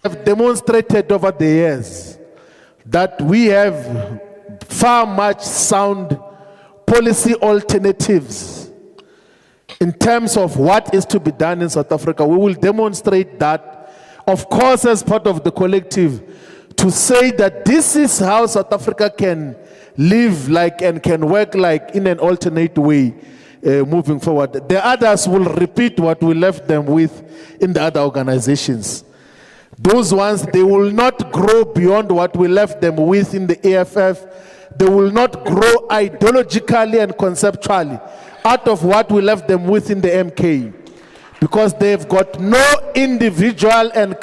have demonstrated over the years that we have far much sound policy alternatives in terms of what is to be done in South Africa. We will demonstrate that, of course, as part of the collective, to say that this is how South Africa can live like and can work like in an alternate way moving forward. The others will repeat what we left them with in the other organizations. Those ones, they will not grow beyond what we left them with in the AFF. They will not grow ideologically and conceptually out of what we left them with in the MK, because they've got no individual and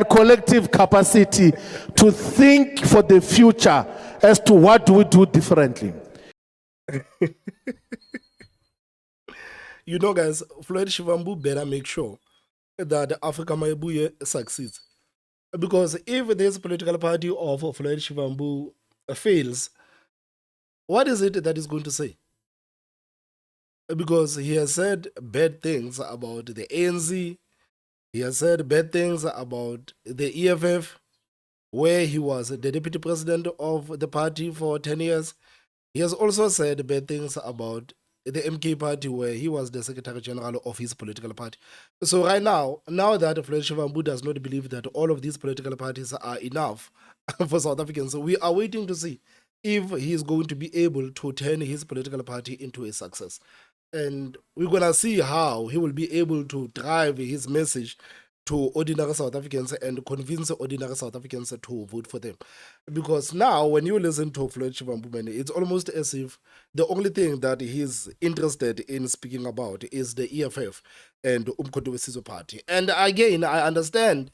collective capacity to think for the future as to what we do differently. You know, guys, Floyd Shivambu better make sure that Africa Maibuye succeeds. Because if this political party of Floyd Shivambu fails, what is it that he's going to say? Because he has said bad things about the ANC, he has said bad things about the EFF, where he was the deputy president of the party for 10 years. He has also said bad things about the MK party, where he was the secretary general of his political party. So right now that Floyd Shivambu does not believe that all of these political parties are enough for South Africans, we are waiting to see if he is going to be able to turn his political party into a success. And we're going to see how he will be able to drive his message to ordinary South Africans and convince ordinary South Africans to vote for them. Because now, when you listen to Floyd Shivambu, it's almost as if the only thing that he's interested in speaking about is the EFF and Umkhonto weSizwe party. And again, I understand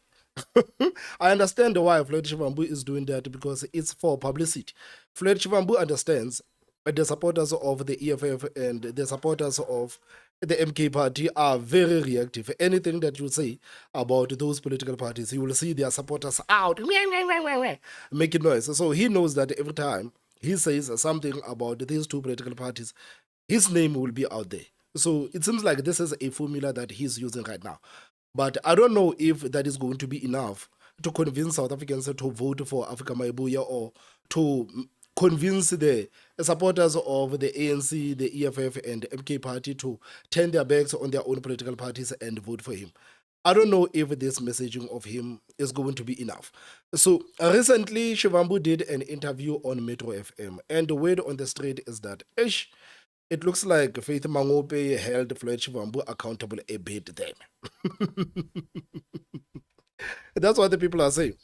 I understand why Floyd Shivambu is doing that, because it's for publicity. Floyd Shivambu understands the supporters of the EFF and the supporters of the MK party are very reactive. Anything that you say about those political parties, you will see their supporters out making noise. So he knows that every time he says something about these two political parties, his name will be out there. So it seems like this is a formula that he's using right now. But I don't know if that is going to be enough to convince South Africans to vote for Africa Maibuya, or to convince the supporters of the ANC, the EFF, and the MK party to turn their backs on their own political parties and vote for him. I don't know if this messaging of him is going to be enough. So recently, Shivambu did an interview on Metro FM, and the word on the street is that it looks like Faith Mangope held Floyd Shivambu accountable a bit then. That's what the people are saying.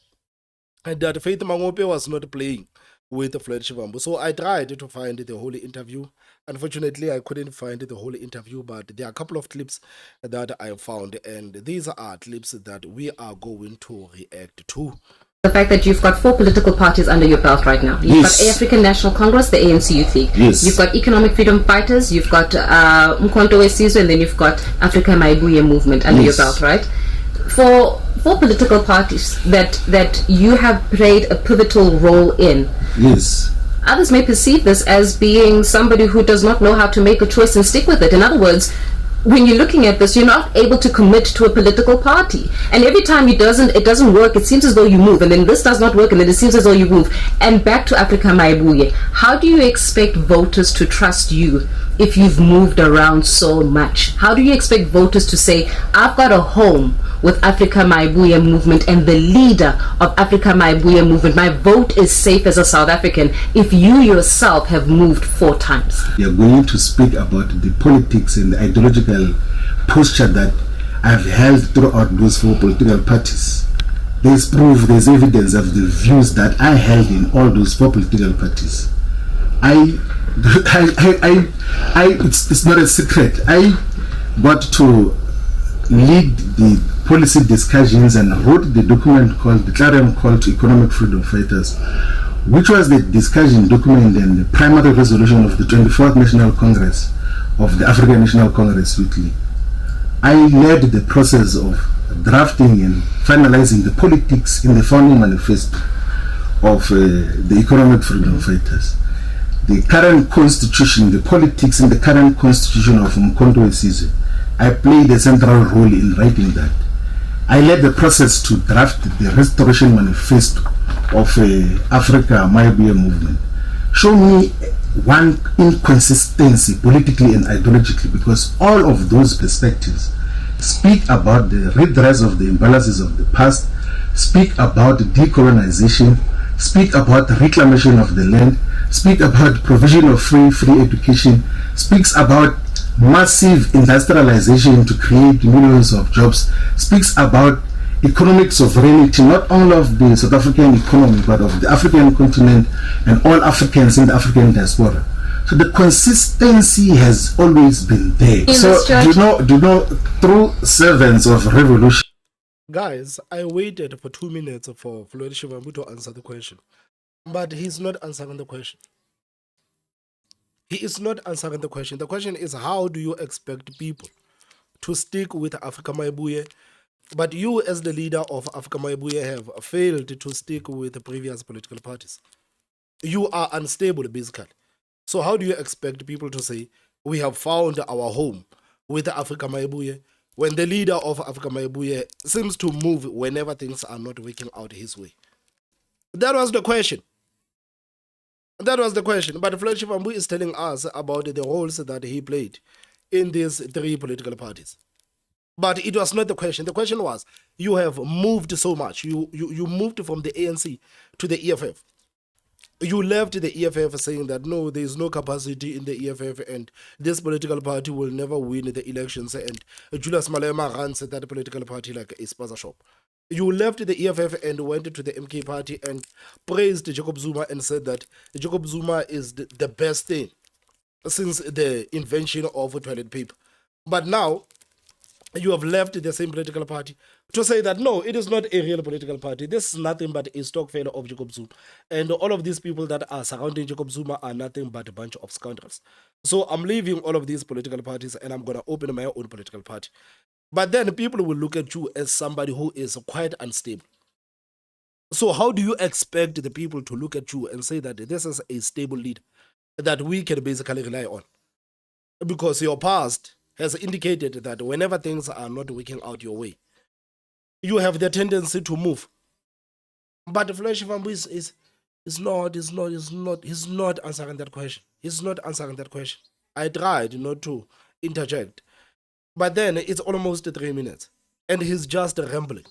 And that Faith Mangope was not playing with Floyd Shivambu. So I tried to find the whole interview. Unfortunately, I couldn't find the whole interview, but there are a couple of clips that I found, and these are clips that we are going to react to. The fact that you've got 4 political parties under your belt right now. You've got African National Congress, the ANC Youth League. Yes. You've got Economic Freedom Fighters, you've got Umkhonto weSizwe, and then you've got Africa Maibuye movement under your belt, right? For 4 political parties that you have played a pivotal role in. Yes. Others may perceive this as being somebody who does not know how to make a choice and stick with it. In other words, when you're looking at this, you're not able to commit to a political party, and every time it doesn't work, it seems as though you move, and then this does not work, and then it seems as though you move. And back to Africa Maibuye, how do you expect voters to trust you if you've moved around so much? How do you expect voters to say, I've got a home with Africa Maibuye movement and the leader of Africa Maibuye movement, my vote is safe as a South African, if you yourself have moved 4 times? We are going to speak about the politics and the ideological posture that I've held throughout those 4 political parties. There's proof, there's evidence of the views that I held in all those 4 political parties. It's not a secret. I got to lead the policy discussions and wrote the document called the Clarion Call to Economic Freedom Fighters, which was the discussion document and the primary resolution of the 24th National Congress of the African National Congress Youth League. I led the process of drafting and finalizing the politics in the founding manifesto of the Economic Freedom Fighters. The current constitution, the politics in the current constitution of Umkhonto weSizwe, I played a central role in writing that. I led the process to draft the Restoration Manifesto of Africa Maibuye movement. Show me one inconsistency politically and ideologically, because all of those perspectives speak about the redress of the imbalances of the past, speak about decolonization, speak about reclamation of the land, speak about provision of free education, speaks about massive industrialization to create millions of jobs, speaks about economic sovereignty, not only of the South African economy, but of the African continent and all Africans in the African diaspora. So the consistency has always been there. So do you know, through servants of revolution. Guys, I waited for 2 minutes for Floyd Shivambu to answer the question, but he's not answering the question. He is not answering the question. The question is, how do you expect people to stick with Africa Maibuye? But you, as the leader of Africa Maibuye, have failed to stick with the previous political parties. You are unstable, basically. So how do you expect people to say, we have found our home with Africa Maibuye, when the leader of Africa Maibuye seems to move whenever things are not working out his way? That was the question. That was the question. But Floyd Shivambu is telling us about the roles that he played in these three political parties. But it was not the question. The question was, you have moved so much. You moved from the ANC to the EFF. You left the EFF saying that no, there is no capacity in the EFF and this political party will never win the elections, and Julius Malema runs that political party like a spaza shop. You left the EFF and went to the MK party and praised Jacob Zuma and said that Jacob Zuma is the best thing since the invention of toilet paper. But now you have left the same political party to say that no, it is not a real political party. This is nothing but a stock failure of Jacob Zuma. And all of these people that are surrounding Jacob Zuma are nothing but a bunch of scoundrels. So I'm leaving all of these political parties and I'm going to open my own political party. But then people will look at you as somebody who is quite unstable. So how do you expect the people to look at you and say that this is a stable leader that we can basically rely on? Because your past has indicated that whenever things are not working out your way, you have the tendency to move. But Floyd Shivambu is not answering that question. He's not answering that question. I tried not to interject, but then it's almost 3 minutes, and he's just rambling.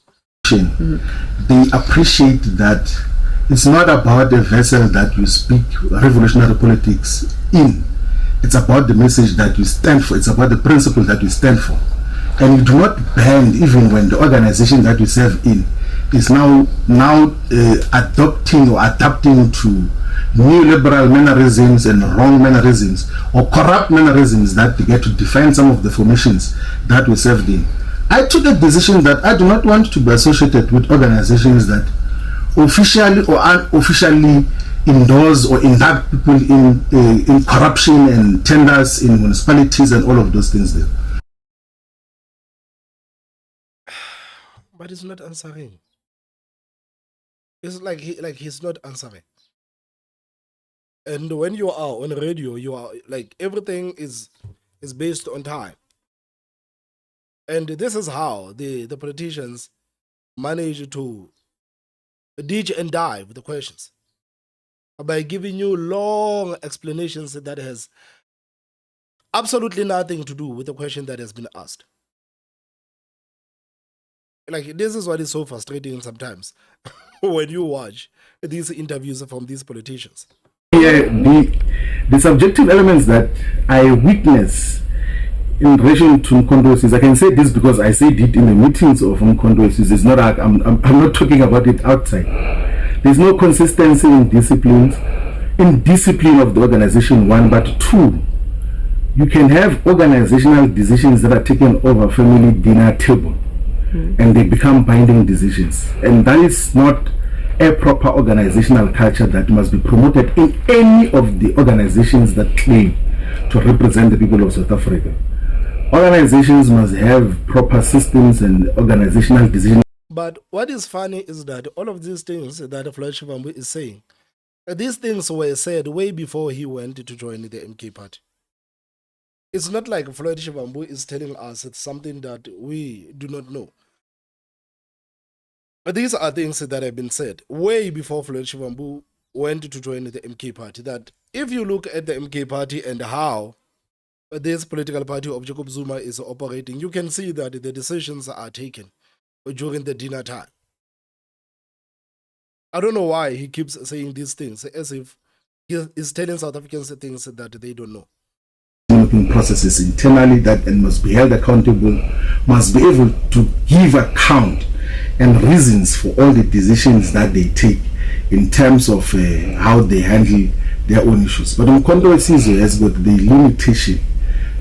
They appreciate that it's not about the vessel that you speak revolutionary politics in. It's about the message that you stand for. It's about the principle that you stand for. And you do not bend even when the organization that you serve in is now adopting or adapting to neoliberal mannerisms and wrong mannerisms or corrupt mannerisms that get to define some of the formations that we served in. I took a decision that I do not want to be associated with organizations that officially or unofficially endorse or induct people in corruption and tenders in municipalities and all of those things there. But he's not answering. It's like he's not answering. And when you are on radio, you are like everything is based on time. And this is how the politicians manage to ditch and dive with the questions, by giving you long explanations that has absolutely nothing to do with the question that has been asked. Like, this is what is so frustrating sometimes when you watch these interviews from these politicians. Yeah, the subjective elements that I witness in relation to Mkhondosis, I can say this because I said it in the meetings of Mkhondosis. It's not like I'm not talking about it outside. There's no consistency in discipline of the organization, one, but two, you can have organizational decisions that are taken over family dinner table and they become binding decisions, and that is not a proper organizational culture that must be promoted in any of the organizations that claim to represent the people of South Africa. Organizations must have proper systems and organizational decisions. But what is funny is that all of these things that Floyd Shivambu is saying, these things were said way before he went to join the MK party. It's not like Floyd Shivambu is telling us it's something that we do not know. But these are things that have been said way before Floyd Shivambu went to join the MK party. That if you look at the MK party and how this political party of Jacob Zuma is operating, you can see that the decisions are taken during the dinner time. I don't know why he keeps saying these things as if he is telling South Africans things that they don't know. Developing processes internally that and must be held accountable, must be able to give account and reasons for all the decisions that they take in terms of how they handle their own issues. But Mkondo Sizwe has got the limitation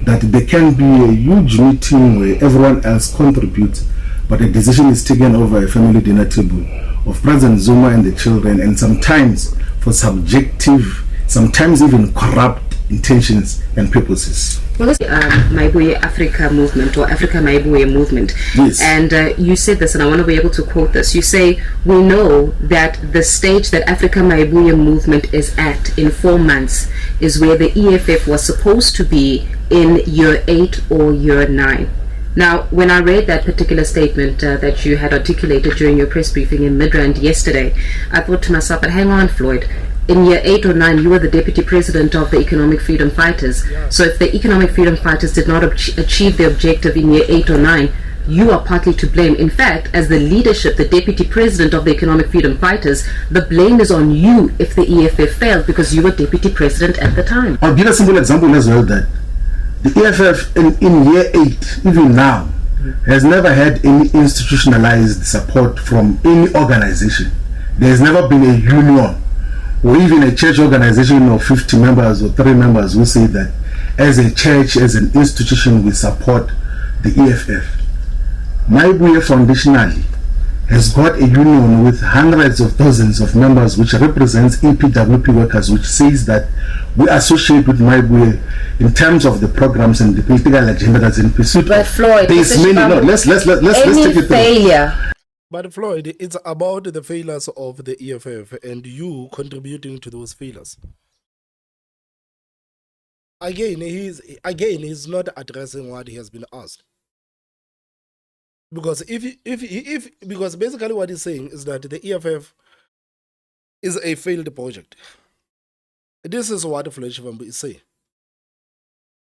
that there can be a huge meeting where everyone else contributes, but a decision is taken over a family dinner table of President Zuma and the children, and sometimes for subjective, sometimes even corrupt intentions and purposes. Well, this Maibuye Africa movement or Africa Maibuye movement. Yes. And you said this, and I want to be able to quote this. You say, we know that the stage that Africa Maibuye movement is at in 4 months is where the EFF was supposed to be in year 8 or year 9. Now, when I read that particular statement that you had articulated during your press briefing in Midrand yesterday, I thought to myself, but hang on, Floyd. In year 8 or 9, you were the deputy president of the Economic Freedom Fighters. Yeah. So if the Economic Freedom Fighters did not achieve the objective in year 8 or 9, you are partly to blame. In fact, as the leadership, the deputy president of the Economic Freedom Fighters, the blame is on you if the EFF failed because you were deputy president at the time. I'll give a simple example as well that the EFF in year 8, even now, has never had any institutionalized support from any organization. There has never been a union or even a church organization of 50 members or 3 members who say that as a church, as an institution, we support the EFF. Maibuye foundationally has got a union with hundreds of thousands of members which represents EPWP workers, which says that we associate with Maibuye in terms of the programs and the political agenda that's in pursuit. But Floyd, there's many, no, let's take it failure. But Floyd, it's about the failures of the EFF and you contributing to those failures. Again, he's not addressing what he has been asked. Because because basically what he's saying is that the EFF is a failed project. This is what Floyd Shivambu is saying.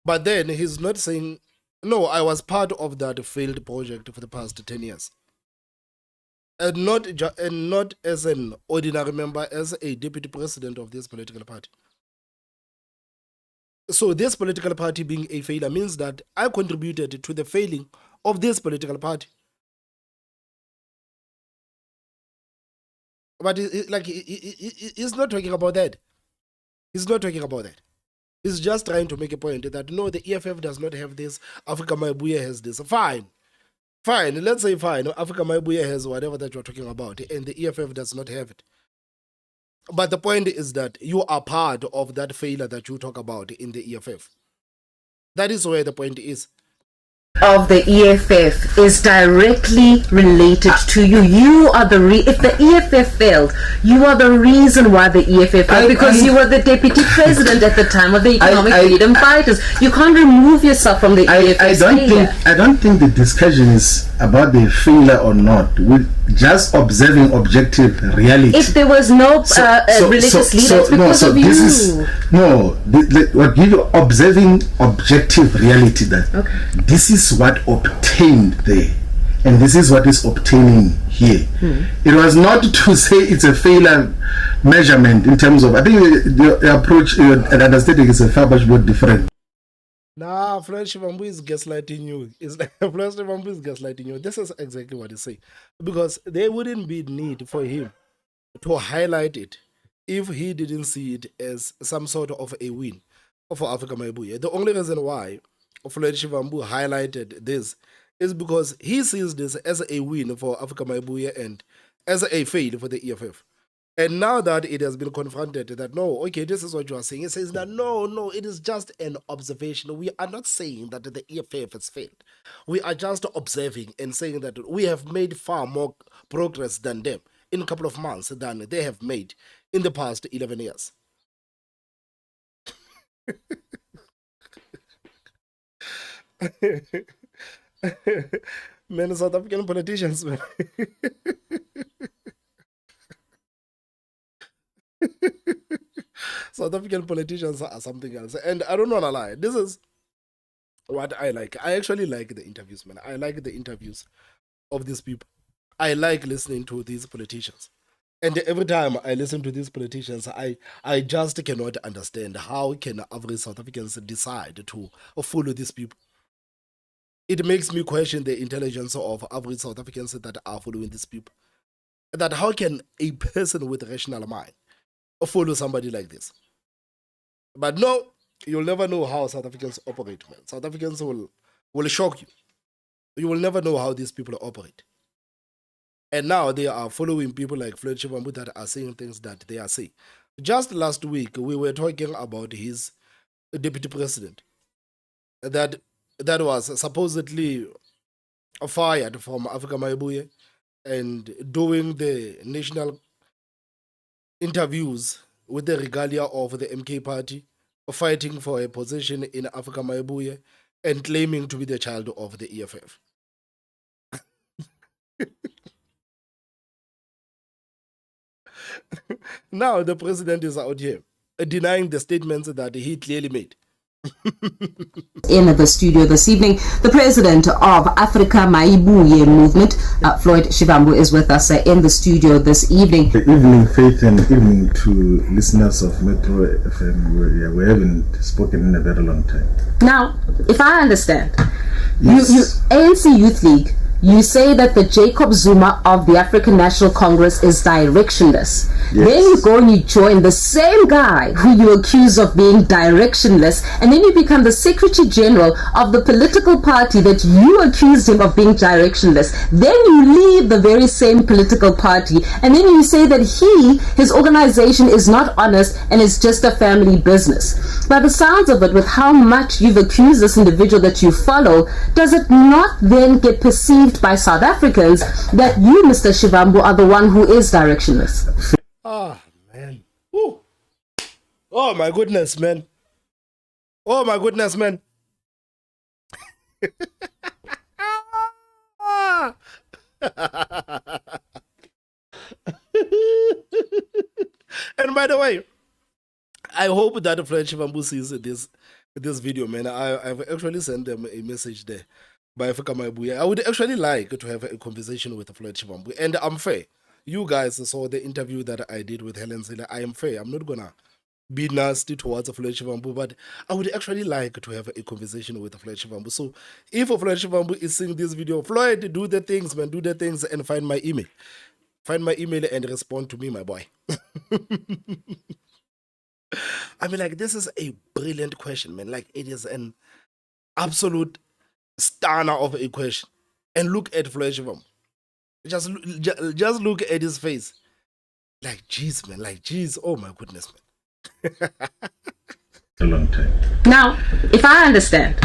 But then he's not saying, no, I was part of that failed project for the past 10 years. And not as an ordinary member, as a deputy president of this political party. So this political party being a failure means that I contributed to the failing of this political party. But he's not talking about that. He's not talking about that. He's just trying to make a point that no, the EFF does not have this, Africa Maibuye has this. Fine, let's say fine, Africa Maibuye has whatever that you're talking about, and the EFF does not have it. But the point is that you are part of that failure that you talk about in the EFF. That is where the point is. Of the EFF is directly related to you. You are the if the EFF failed, you are the reason why the EFF failed because you were the deputy president at the time of the Economic Freedom Fighters. You can't remove yourself from the EFF. I don't think the discussion is about the failure or not. We're just observing objective reality. If there was no religious leader, it's because of you. What give you observing objective reality that this is what obtained there and this is what is obtaining here. It was not to say it's a failure measurement in terms of, I think the approach and understanding is a far much more different. Nah, Floyd Shivambu is gaslighting you. Floyd Shivambu is gaslighting you. This is exactly what he's saying. Because there wouldn't be need for him to highlight it if he didn't see it as some sort of a win for Africa Maibuye. The only reason why Floyd Shivambu highlighted this is because he sees this as a win for Africa Maibuye and as a fail for the EFF. And now that it has been confronted that no, okay, this is what you are saying, he says that no, it is just an observation. We are not saying that the EFF has failed. We are just observing and saying that we have made far more progress than them in a couple of months than they have made in the past 11 years. Man, South African politicians, man. South African politicians are something else. And I don't want to lie. This is what I like. I actually like the interviews, man. I like the interviews of these people. I like listening to these politicians. And every time I listen to these politicians, I just cannot understand how can average South Africans decide to follow these people. It makes me question the intelligence of average South Africans that are following these people. That how can a person with a rational mind follow somebody like this? But no, you'll never know how South Africans operate, man. South Africans will shock you. You will never know how these people operate. And now they are following people like Floyd Shivambu that are saying things that they are saying. Just last week, we were talking about his deputy president that was supposedly fired from Africa Maibuye and doing the national interviews with the regalia of the MK party, fighting for a position in Africa Maibuye and claiming to be the child of the EFF. Now the president is out here denying the statements that he clearly made. In the studio this evening, the president of Africa Maibuye movement, Floyd Shivambu, is with us in the studio this evening. Good evening, Faith, and evening to listeners of Metro FM. We haven't spoken in a very long time. Now, if I understand, Yes. you ANC Youth League, you say that the Jacob Zuma of the African National Congress is directionless. Yes. Then you go and you join the same guy who you accuse of being directionless, and then you become the Secretary General of the political party that you accused him of being directionless. Then you leave the very same political party, and then you say that his organization is not honest and is just a family business. By the sounds of it, with how much you've accused this individual that you follow, does it not then get perceived by South Africans that you, Mr. Shivambu, are the one who is directionless? Ah, man. Woo. Oh, my goodness, man. Oh, my goodness, man. And by the way, I hope that Floyd Shivambu sees this video, man. I've actually sent them a message there by Africa Maibuye. I would actually like to have a conversation with Floyd Shivambu. And I'm fair. You guys saw the interview that I did with Helen Zille. I am fair. I'm not gonna be nasty towards Floyd Shivambu, but I would actually like to have a conversation with Floyd Shivambu. So if Floyd Shivambu is seeing this video, Floyd, do the things, man. Do the things and find my email. Find my email and respond to me, my boy. I mean, like, this is a brilliant question, man. Like, it is an absolute stunner of a question. And look at Floyd Shivambu. Just look at his face. Like, jeez, man. Like, jeez. Oh, my goodness, man. A long time. Now, if I understand,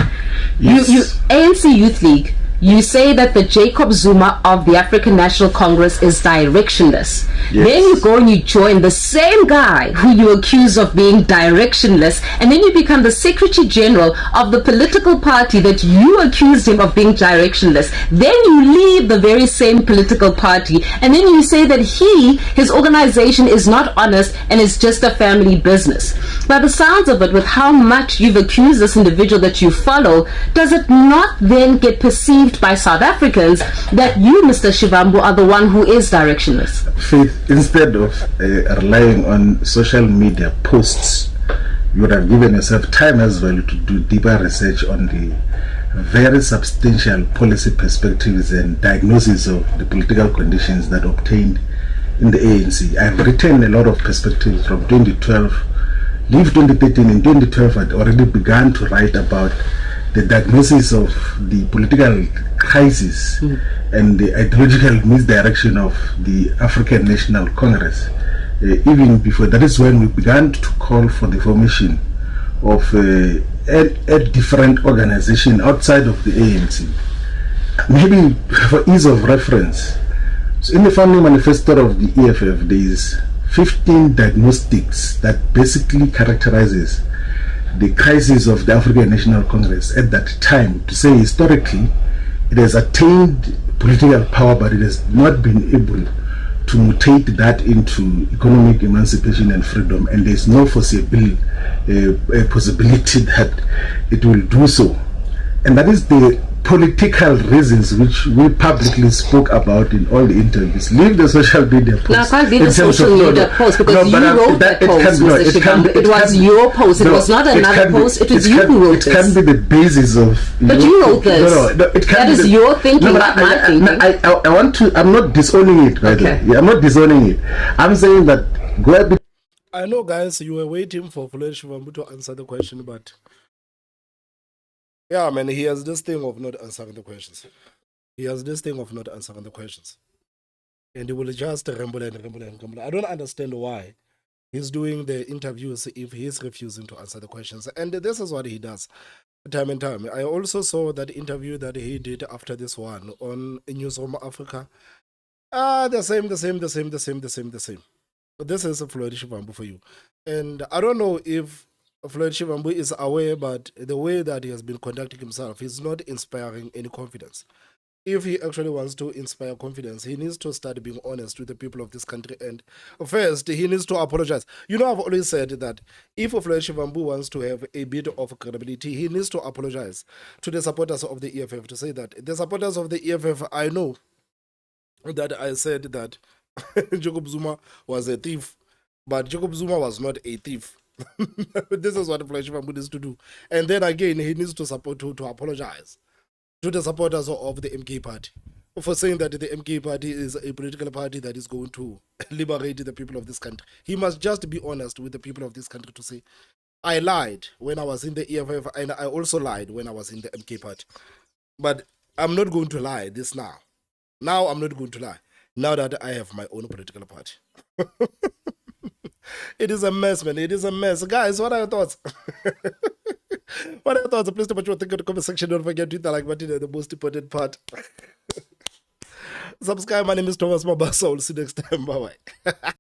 Yes. you ANC Youth League, you say that the Jacob Zuma of the African National Congress is directionless. Yes. Then you go and you join the same guy who you accuse of being directionless, and then you become the Secretary General of the political party that you accused him of being directionless. Then you leave the very same political party, and then you say that his organization is not honest and is just a family business. By the sounds of it, with how much you've accused this individual that you follow, does it not then get perceived by South Africans that you, Mr. Shivambu, are the one who is directionless? Faith, instead of relying on social media posts, you would have given yourself time as well to do deeper research on the very substantial policy perspectives and diagnosis of the political conditions that obtained in the ANC. I've written a lot of perspectives from 2012, leave 2013. In 2012, I'd already begun to write about the diagnosis of the political crisis and the ideological misdirection of the African National Congress. Even before that is when we began to call for the formation of a different organization outside of the ANC. Maybe for ease of reference, so in the founding manifesto of the EFF, there is 15 diagnostics that basically characterizes the crisis of the African National Congress at that time, to say historically it has attained political power, but it has not been able to mutate that into economic emancipation and freedom, and there's no foreseeable possibility that it will do so. And that is the political reasons which we publicly spoke about in all the interviews. Leave the social media post. Now, I can't leave the social media post because you wrote that post, Mr. Shivambu. It was your post. It was not another post. It was you who wrote this. It can be the basis of... But you wrote this. No, it can that be is your thinking, not my thinking. I want to... I'm not disowning it, by the way. Yeah, I'm not disowning it. I'm saying that... Go ahead. I know, guys, you were waiting for Floyd Shivambu to answer the question, but... Yeah, man, he has this thing of not answering the questions. He has this thing of not answering the questions. And he will just ramble and ramble and ramble. I don't understand why he's doing the interviews if he's refusing to answer the questions. And this is what he does time and time. I also saw that interview that he did after this one on Newsroom Africa. The same. This is Floyd Shivambu for you. And I don't know if Floyd Shivambu is aware, but the way that he has been conducting himself is not inspiring any confidence. If he actually wants to inspire confidence, he needs to start being honest with the people of this country. And first, he needs to apologize. You know, I've always said that if Floyd Shivambu wants to have a bit of credibility, he needs to apologize to the supporters of the EFF, to say that the supporters of the EFF, I know that I said that Jacob Zuma was a thief, but Jacob Zuma was not a thief. This is what Floyd Shivambu needs to do. And then again, he needs to apologize to the supporters of the MK party for saying that the MK party is a political party that is going to liberate the people of this country. He must just be honest with the people of this country to say, I lied when I was in the EFF, and I also lied when I was in the MK party. But I'm not going to lie this now. Now I'm not going to lie, now that I have my own political party. It is a mess, man. It is a mess. Guys, what are your thoughts? What are your thoughts? Please put your thing in the comment section. Don't forget to hit the like button, the most important part. Subscribe. My name is Thomas Mabasa. I'll see you next time. Bye-bye.